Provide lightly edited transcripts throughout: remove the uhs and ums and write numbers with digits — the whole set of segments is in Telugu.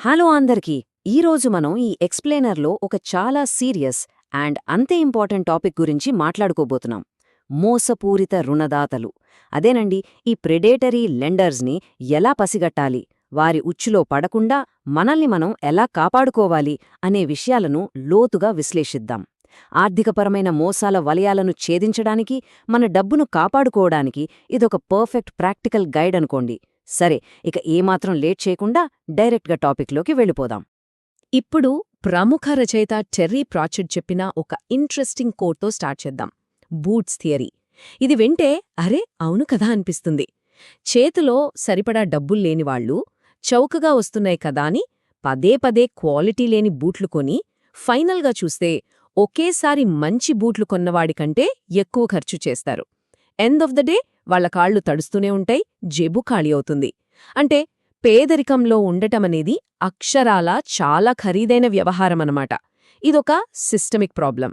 హలో అందరికీ! ఈరోజు మనం ఈ ఎక్స్ప్లెయినర్లో ఒక చాలా సీరియస్ అండ్ అంతే ఇంపార్టెంట్ టాపిక్ గురించి మాట్లాడుకోబోతున్నాం. మోసపూరిత రుణదాతలు. అదేనండి, ఈ ప్రెడేటరీ లెండర్స్ని ఎలా పసిగట్టాలి, వారి ఉచ్చులో పడకుండా మనల్ని మనం ఎలా కాపాడుకోవాలి అనే విషయాలను లోతుగా విశ్లేషిద్దాం. ఆర్థికపరమైన మోసాల వలయాలను ఛేదించడానికి, మన డబ్బును కాపాడుకోవడానికి ఇదొక పర్ఫెక్ట్ ప్రాక్టికల్ గైడ్ అనుకోండి. సరే, ఇక ఏమాత్రం లేట్ చేయకుండా డైరెక్ట్గా టాపిక్లోకి వెళ్ళిపోదాం. ఇప్పుడు ప్రముఖ రచయిత టెర్రీ ప్రాచెట్ చెప్పిన ఒక ఇంట్రెస్టింగ్ కోట్తో స్టార్ట్ చేద్దాం. Boots theory. ఇది వింటే అరే అవును కదా అనిపిస్తుంది. చేతిలో సరిపడా డబ్బుల్లేనివాళ్లు చౌకగా వస్తున్నాయి కదా అని పదే పదే క్వాలిటీ లేని బూట్లు కొని ఫైనల్గా చూస్తే ఒకేసారి మంచి బూట్లు కొన్నవాడికంటే ఎక్కువ ఖర్చు చేస్తారు. ఎండ్ ఆఫ్ ద డే వాళ్ల కాళ్లు తడుస్తూనే ఉంటాయి, జేబు ఖాళీ అవుతుంది. అంటే పేదరికంలో ఉండటమనేది అక్షరాలా చాలా ఖరీదైన వ్యవహారమన్నమాట. ఇదొక సిస్టమిక్ ప్రాబ్లం.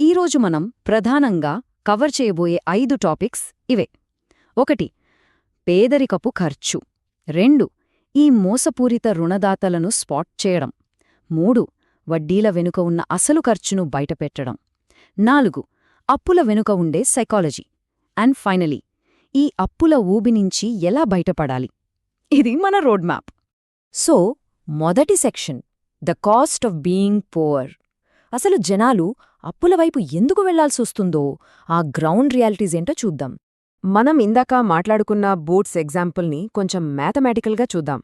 ఈరోజు మనం ప్రధానంగా కవర్ చేయబోయే 5 టాపిక్స్ ఇవే. 1. పేదరికపు ఖర్చు. 2. ఈ మోసపూరిత రుణదాతలను స్పాట్ చేయడం. 3. వడ్డీల వెనుక ఉన్న అసలు ఖర్చును బయటపెట్టడం. 4. అప్పుల వెనుక ఉండే సైకాలజీ. అండ్ ఫైనలీ, ఈ అప్పుల ఊబినించి ఎలా బయటపడాలి. ఇది మన రోడ్ మ్యాప్. సో, మొదటి section, the cost of being poor. అసలు జనాలు అప్పుల వైపు ఎందుకు వెళ్లాల్సొస్తుందో ఆ గ్రౌండ్ రియాలిటీస్ ఏంటో చూద్దాం. మనం ఇందాక మాట్లాడుకున్న బూట్స్ ఎగ్జాంపుల్ని కొంచెం మ్యాథమెటికల్గా చూద్దాం.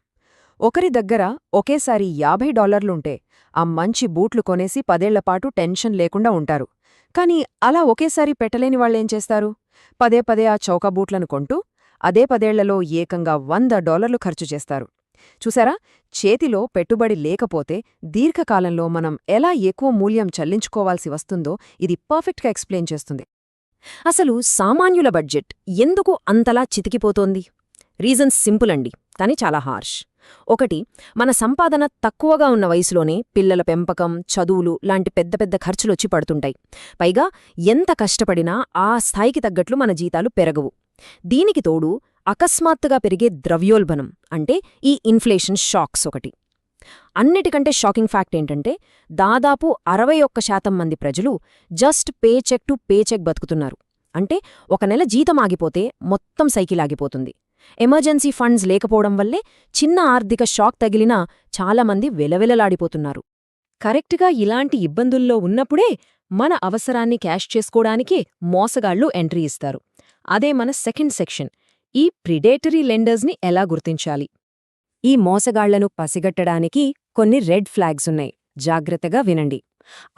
ఒకరి దగ్గర ఒకేసారి $50 ఆ మంచి బూట్లు కొనేసి 10 ఏళ్లపాటు టెన్షన్ లేకుండా ఉంటారు. కాని అలా ఒకేసారి పెట్టలేని వాళ్ళేం చేస్తారు? పదే పదే ఆ చౌక బూట్లను కొంటూ అదే 10 ఏళ్లలో ఏకంగా $100 ఖర్చు చేస్తారు. చూసారా, చేతిలో పెట్టుబడి లేకపోతే దీర్ఘకాలంలో మనం ఎలా ఎక్కువ మూల్యం చెల్లించుకోవాల్సి వస్తుందో ఇది పర్ఫెక్ట్గా ఎక్స్ప్లెయిన్ చేస్తుంది. అసలు సామాన్యుల బడ్జెట్ ఎందుకు అంతలా చితికిపోతోంది? రీజన్స్ సింపుల్ అండి, కానీ చాలా హార్ష్. 1. మన సంపాదన తక్కువగా ఉన్న వయసులోనే పిల్లల పెంపకం, చదువులు లాంటి పెద్ద పెద్ద ఖర్చులొచ్చి పడుతుంటాయి. పైగా ఎంత కష్టపడినా ఆ స్థాయికి తగ్గట్లు మన జీతాలు పెరగవు. దీనికి తోడు అకస్మాత్తుగా పెరిగే ద్రవ్యోల్బణం, అంటే ఈ ఇన్ఫ్లేషన్ షాక్స్ ఒకటి. అన్నిటికంటే షాకింగ్ ఫ్యాక్ట్ ఏంటంటే దాదాపు 61% మంది ప్రజలు just paycheck to paycheck బతుకుతున్నారు. అంటే ఒక నెల జీతం ఆగిపోతే మొత్తం సైకిల్ ఆగిపోతుంది. ఎమర్జెన్సీ ఫండ్స్ లేకపోవడం వల్లే చిన్న ఆర్థిక షాక్ తగిలినా చాలామంది వెలవెలలాడిపోతున్నారు. కరెక్ట్గా ఇలాంటి ఇబ్బందుల్లో ఉన్నప్పుడే మన అవసరాన్ని క్యాష్ చేసుకోవడానికి మోసగాళ్లు ఎంట్రీ ఇస్తారు. అదే మన సెకండ్ సెక్షన్, ఈ ప్రిడేటరీ లెండర్స్ని ఎలా గుర్తించాలి. ఈ మోసగాళ్లను పసిగట్టడానికి కొన్ని రెడ్ ఫ్లాగ్స్ ఉన్నాయి. జాగ్రత్తగా వినండి.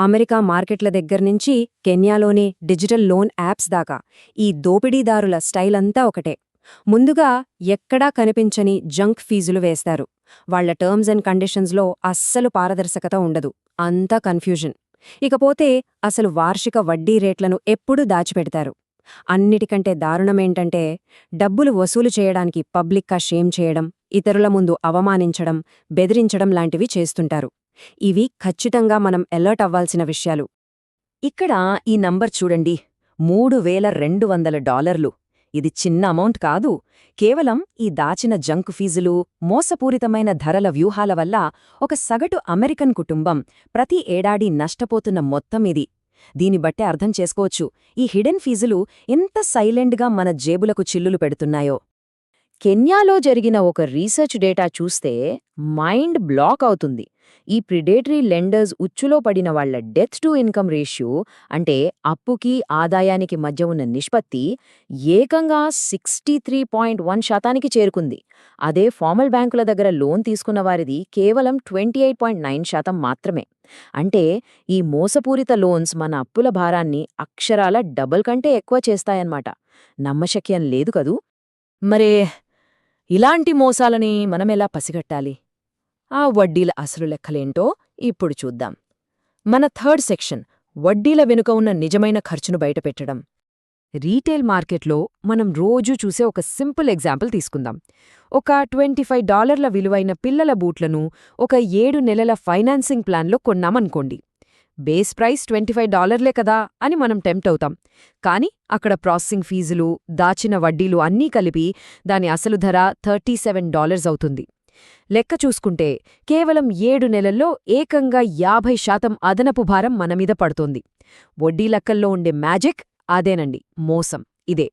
అమెరికా మార్కెట్ల దగ్గర్నుంచి కెన్యాలోని డిజిటల్ లోన్ యాప్స్ దాకా ఈ దోపిడీదారుల స్టైలంతా ఒకటే. ముందుగా ఎక్కడా కనిపించని జంక్ ఫీజులు వేస్తారు. వాళ్ల టర్మ్స్ అండ్ కండిషన్స్లో అస్సలు పారదర్శకత ఉండదు, అంతా కన్ఫ్యూజన్. ఇకపోతే అసలు వార్షిక వడ్డీ రేట్లను ఎప్పుడూ దాచిపెడతారు. అన్నిటికంటే దారుణమేంటంటే డబ్బులు వసూలు చేయడానికి పబ్లిక్గా షేమ్ చేయడం, ఇతరుల ముందు అవమానించడం, బెదిరించడం లాంటివి చేస్తుంటారు. ఇవి ఖచ్చితంగా మనం అలర్ట్ అవ్వాల్సిన విషయాలు. ఇక్కడ ఈ నంబర్ చూడండి, $3,200. ఇది చిన్న అమౌంట్ కాదు. కేవలం ఈ దాచిన జంక్ ఫీజులు, మోసపూరితమైన ధరల వ్యూహాల వల్ల ఒక సగటు అమెరికన్ కుటుంబం ప్రతి ఏడాది నష్టపోతున్న మొత్తం ఇది. దీని బట్టే అర్థం చేసుకోవచ్చు ఈ హిడెన్ ఫీజులు ఎంత సైలెంట్గా మన జేబులకు చిల్లులు పెడుతున్నాయో. కెన్యాలో జరిగిన ఒక రీసెర్చ్ డేటా చూస్తే మైండ్ బ్లాక్ అవుతుంది. ఈ ప్రిడేటరీ లెండర్స్ ఉచ్చులో పడిన వాళ్ల డెత్ టు ఇన్కమ్ రేషియో, అంటే అప్పుకి ఆదాయానికి మధ్య ఉన్న నిష్పత్తి, ఏకంగా 63.1% చేరుకుంది. అదే ఫార్మల్ బ్యాంకుల దగ్గర లోన్ తీసుకున్న వారిది కేవలం 28.9% మాత్రమే. అంటే ఈ మోసపూరిత లోన్స్ మన అప్పుల భారాన్ని అక్షరాల డబుల్ కంటే ఎక్కువ చేస్తాయన్నమాట. నమ్మశక్యం లేదు కదూ? మరే ఇలాంటి మోసాలని మనమెలా పసిగట్టాలి? ఆ వడ్డీల అసలు లెక్కలేంటో ఇప్పుడు చూద్దాం. మన థర్డ్ సెక్షన్, వడ్డీల వెనుక ఉన్న నిజమైన ఖర్చును బయటపెట్టడం. రీటైల్ మార్కెట్లో మనం రోజూ చూసే ఒక సింపుల్ ఎగ్జాంపుల్ తీసుకుందాం. ఒక $25 విలువైన పిల్లల బూట్లను ఒక 7 నెలల ఫైనాన్సింగ్ ప్లాన్లో కొన్నామనుకోండి. బేస్ ప్రైస్ $25 కదా అని మనం టెంప్ట్ అవుతాం. కాని అక్కడ ప్రాసెసింగ్ ఫీజులు, దాచిన వడ్డీలు అన్నీ కలిపి దాని అసలు ధర $37 అవుతుంది. లెక్క చూసుకుంటే కేవలం 7 నెలల్లో ఏకంగా 50% అదనపు భారం మనమీద పడుతోంది. వడ్డీ లెక్కల్లో ఉండే మ్యాజిక్ అదేనండి, మోసం ఇదే.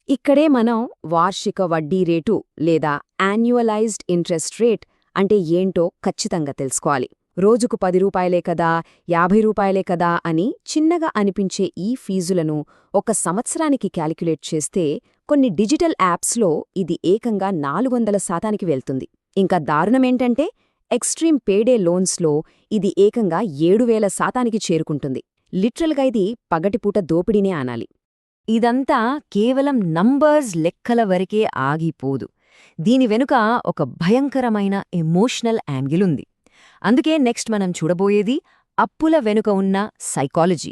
ఇక్కడే మనం వార్షిక వడ్డీ రేటు లేదా యాన్యువలైజ్డ్ ఇంట్రెస్ట్ రేట్ అంటే ఏంటో ఖచ్చితంగా తెలుసుకోవాలి. రోజుకు 10 రూపాయలే కదా, 50 రూపాయలే కదా అని చిన్నగా అనిపించే ఈ ఫీజులను ఒక సంవత్సరానికి క్యాలిక్యులేట్ చేస్తే కొన్ని డిజిటల్ యాప్స్లో ఇది ఏకంగా 400% వెళ్తుంది. ఇంకా దారుణమేంటంటే ఎక్స్ట్రీమ్ పేడే లోన్స్లో ఇది ఏకంగా 7000% చేరుకుంటుంది. లిటరల్గా ఇది పగటిపూట దోపిడీనే అనాలి. ఇదంతా కేవలం నంబర్స్ లెక్కల వరకే ఆగిపోదు. దీని వెనుక ఒక భయంకరమైన ఎమోషనల్ యాంగిల్ ఉంది. అందుకే నెక్స్ట్ మనం చూడబోయేది అప్పుల వెనుక ఉన్న సైకాలజీ.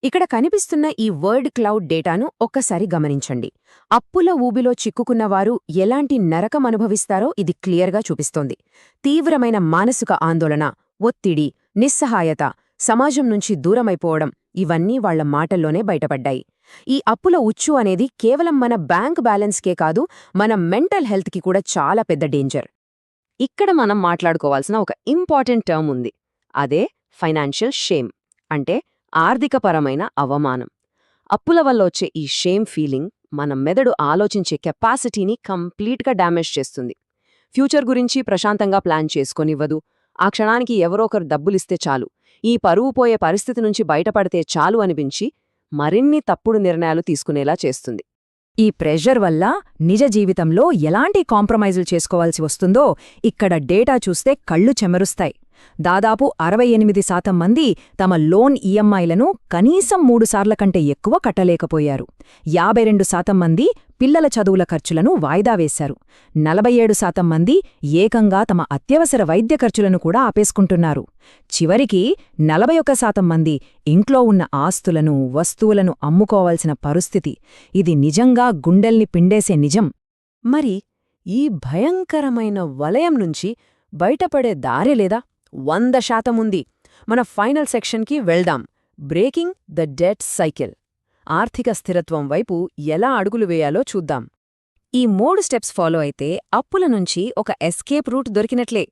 ఇక్కడ కనిపిస్తున్న ఈ వర్డ్ క్లౌడ్ డేటాను ఒక్కసారి గమనించండి. అప్పుల ఊబిలో చిక్కుకున్నవారు ఎలాంటి నరకం అనుభవిస్తారో ఇది క్లియర్గా చూపిస్తోంది. తీవ్రమైన మానసిక ఆందోళన, ఒత్తిడి, నిస్సహాయత, సమాజం నుంచి దూరమైపోవడం ఇవన్నీ వాళ్ల మాటల్లోనే బయటపడ్డాయి. ఈ అప్పుల ఉచ్చు అనేది కేవలం మన బ్యాంక్ బ్యాలెన్స్కే కాదు, మన మెంటల్ హెల్త్కి కూడా చాలా పెద్ద డేంజర్. ఇక్కడ మనం మాట్లాడుకోవాల్సిన ఒక ఇంపార్టెంట్ టర్మ్ ఉంది. అదే ఫైనాన్షియల్ షేమ్, అంటే ఆర్థికపరమైన అవమానం. అప్పుల వల్ల వచ్చే ఈ షేమ్ ఫీలింగ్ మన మెదడు ఆలోచించే కెపాసిటీని కంప్లీట్గా డ్యామేజ్ చేస్తుంది. ఫ్యూచర్ గురించి ప్రశాంతంగా ప్లాన్ చేసుకోనివ్వదు. ఆ క్షణానికి ఎవరో ఒకరు డబ్బులిస్తే చాలు, ఈ పరువు పోయే పరిస్థితి నుంచి బయటపడితే చాలు అనిపించి మరిన్ని తప్పుడు నిర్ణయాలు తీసుకునేలా చేస్తుంది. ఈ ప్రెషర్ వల్ల నిజ జీవితంలో ఎలాంటి కాంప్రమైజులు చేసుకోవాల్సి వస్తుందో ఇక్కడ డేటా చూస్తే కళ్ళు చెమరుస్తాయి. దాదాపు 68% మంది తమ లోన్ ఈఎంఐలను కనీసం 3 సార్ల కంటే ఎక్కువ కట్టలేకపోయారు. 52% మంది పిల్లల చదువుల ఖర్చులను వాయిదా వేశారు. 47% మంది ఏకంగా తమ అత్యవసర వైద్య ఖర్చులను కూడా ఆపేసుకుంటున్నారు. చివరికి 41% మంది ఇంట్లో ఉన్న ఆస్తులను, వస్తువులను అమ్ముకోవాల్సిన పరిస్థితి. ఇది నిజంగా గుండెల్ని పిండేసే నిజం. మరి ఈ భయంకరమైన వలయం నుంచి బయటపడే దారి లేదా? 100% ఉంది. మన ఫైనల్ సెక్షన్కి వెళ్దాం. Breaking the debt cycle. ఆర్థిక స్థిరత్వం వైపు ఎలా అడుగులు వేయాలో చూద్దాం. ఈ 3 స్టెప్స్ ఫాలో అయితే అప్పుల నుంచి ఒక ఎస్కేప్ రూట్ దొరికినట్లే.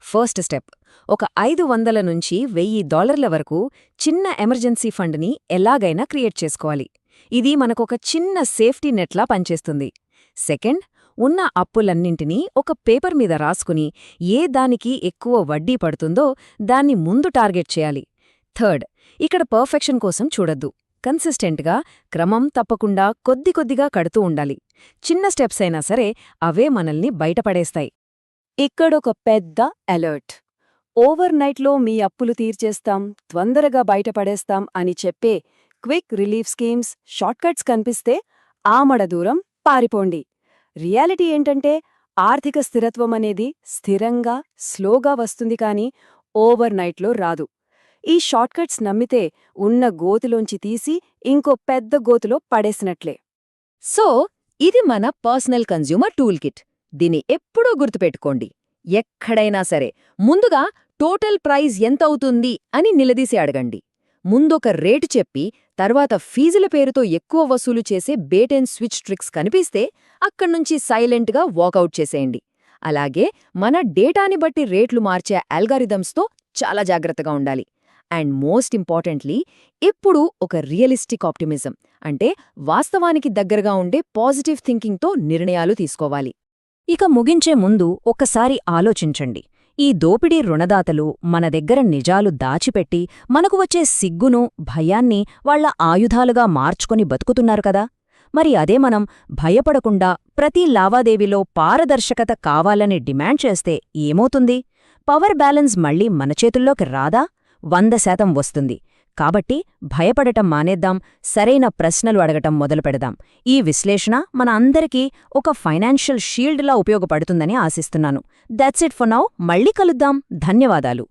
ఫస్ట్ స్టెప్, ఒక $500 నుంచి $1000 వరకు చిన్న ఎమర్జెన్సీ ఫండ్ని ఎలాగైనా క్రియేట్ చేసుకోవాలి. ఇది మనకొక చిన్న సేఫ్టీ నెట్లా పనిచేస్తుంది. సెకండ్, ఉన్న అప్పులన్నింటినీ ఒక పేపర్ మీద రాసుకుని ఏ దానికి ఎక్కువ వడ్డీ పడుతుందో దాన్ని ముందు టార్గెట్ చేయాలి. థర్డ్, ఇక్కడ పర్ఫెక్షన్ కోసం చూడొద్దు. కన్సిస్టెంట్గా, క్రమం తప్పకుండా కొద్ది కొద్దిగా కడుతూ ఉండాలి. చిన్న స్టెప్స్ అయినా సరే అవే మనల్ని బయటపడేస్తాయి. ఇక్కడొక పెద్ద అలర్ట్. ఓవర్ నైట్లో మీ అప్పులు తీర్చేస్తాం, తొందరగా బయటపడేస్తాం అని చెప్పే క్విక్ రిలీఫ్ స్కీమ్స్, షార్ట్కట్స్ కనిపిస్తే ఆమడ దూరం పారిపోండి. రియాలిటీ ఏంటంటే ఆర్థిక స్థిరత్వం అనేది స్థిరంగా, స్లోగా వస్తుంది కానీ ఓవర్ నైట్లో రాదు. ఈ షార్ట్కట్స్ నమ్మితే ఉన్న గోతులోంచి తీసి ఇంకో పెద్ద గోతులో పడేసినట్లే. సో ఇది మన పర్సనల్ కన్జ్యూమర్ టూల్ కిట్. దీన్ని ఎప్పుడూ గుర్తుపెట్టుకోండి. ఎక్కడైనా సరే ముందుగా టోటల్ ప్రైజ్ ఎంతవుతుంది అని నిలదీసి అడగండి. ముందొక రేటు చెప్పి తర్వాత ఫీజుల పేరుతో ఎక్కువ వసూలు చేసే బేట్ అండ్ స్విచ్ ట్రిక్స్ కనిపిస్తే అక్కడ్నుంచి సైలెంట్గా వాకౌట్ చేసేయండి. అలాగే మన డేటాని బట్టి రేట్లు మార్చే అల్గారిథమ్స్తో చాలా జాగ్రత్తగా ఉండాలి. అండ్ మోస్ట్ ఇంపార్టెంట్లీ, ఎప్పుడూ ఒక రియలిస్టిక్ ఆప్టిమిజం, అంటే వాస్తవానికి దగ్గరగా ఉండే పాజిటివ్ థింకింగ్తో నిర్ణయాలు తీసుకోవాలి. ఇక ముగించే ముందు ఒక్కసారి ఆలోచించండి. ఈ దోపిడీ రుణదాతలు మన దగ్గర నిజాలు దాచిపెట్టి మనకు వచ్చే సిగ్గును, భయాన్ని వాళ్ల ఆయుధాలుగా మార్చుకొని బతుకుతున్నారు కదా. మరి అదే మనం భయపడకుండా ప్రతి లావాదేవీలో పారదర్శకత కావాలని డిమాండ్ చేస్తే ఏమవుతుంది? పవర్ బ్యాలెన్స్ మళ్లీ మన చేతుల్లోకి రాదా? 100% వస్తుంది. కాబట్టి భయపడటం మానేద్దాం, సరైన ప్రశ్నలు అడగటం మొదలుపెడదాం. ఈ విశ్లేషణ మన అందరికీ ఒక ఫైనాన్షియల్ షీల్డ్లా ఉపయోగపడుతుందని ఆశిస్తున్నాను. That's it for now. మళ్ళీ కలుద్దాం. ధన్యవాదాలు.